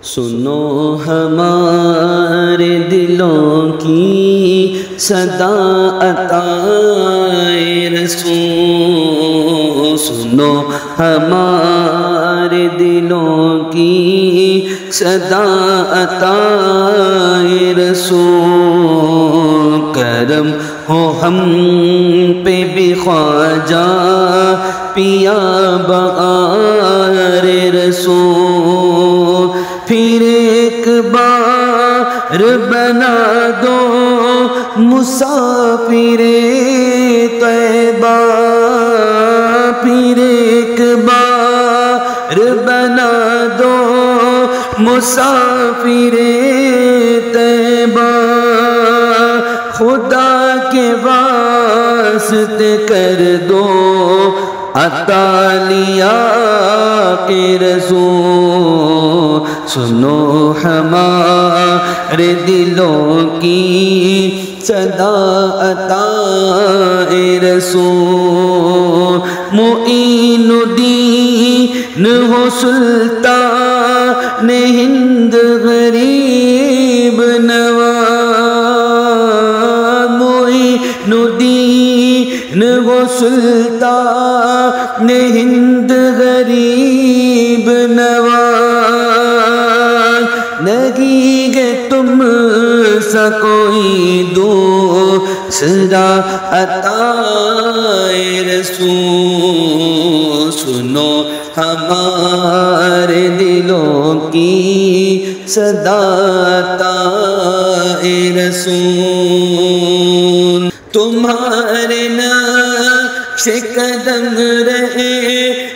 سنو ہمارے دلوں کی صدا عطائے رسول، سنو ہمارے دلوں کی صدا عطائے رسول، کرم ہو ہم پہ بھی خواجہ پیا بغار رسول، پھر ایک بار بنا دو مسافر طیبہ، پھر ایک بار بنا دو مسافر طیبہ، خدا کے واسطے کر دو عطا لیا کے رسول، سنو ہمارے دلوں کی صدا عطائے رسول، معین الدین ہو سلطان ہند غریب نواز، معین الدین ہو سلطان ہند غریب نواز، نہیں گے تم سا کوئی دوسرا عطائے رسول، سنو ہمارے دلوں کی صدا عطائے رسول، تمہارے نقش قدم رہے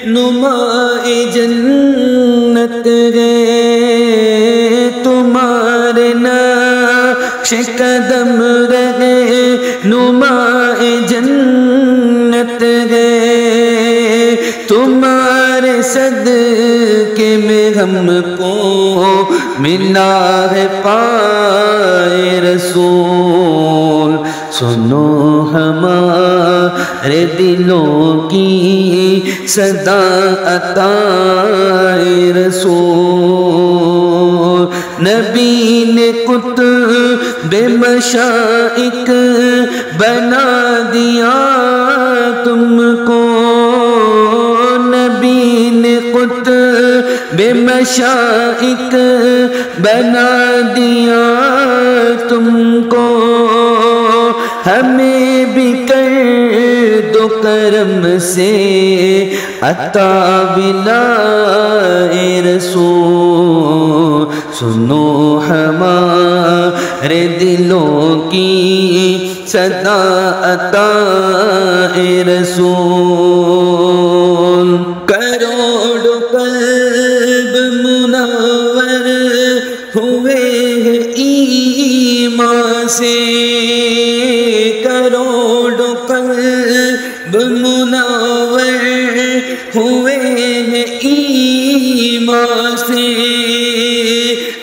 نمائے جنت گئے، تمہارے نقش قدم رہے نمائے جنت گئے، تمہارے صدقے میں ہم کو ملا ہے پائے رسول، سنو ہمارے دلوں کی صدا عطائے رسول، نبی نے قطب مشائق بنا دیا تم کو، نبی نے قطب مشائق بنا دیا تم کو، ہمیں بھی کر دو کرم سے عطا بلائے رسول، سنو ہمارے دلوں کی صدا عطائے رسول، کروڑوں قلب منور ہوئے ہیں ایمان سے، کروڑوں قلب منور ہوئے ہیں ایمان سے،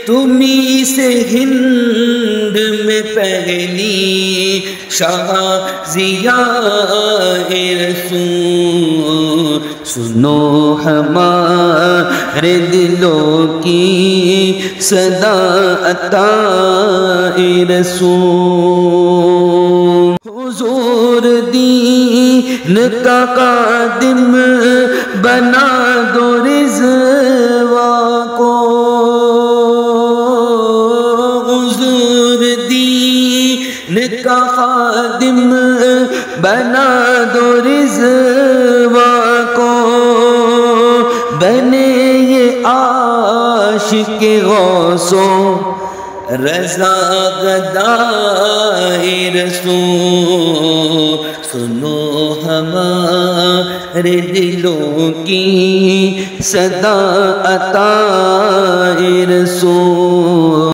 تمہیں سے ہند میں پہلی شہزادیِ رسول، سنو ہمارے دلوں کی صدا عطائے رسول، حضور دین کا خادم بنا دو رضوان کو، حضور دین کا خادم بنا دو رضوان کو، بنے یہ عاشق غوث و رضا گدائے رسول، سنو ہمارے دلوں کی صدا عطائے رسول۔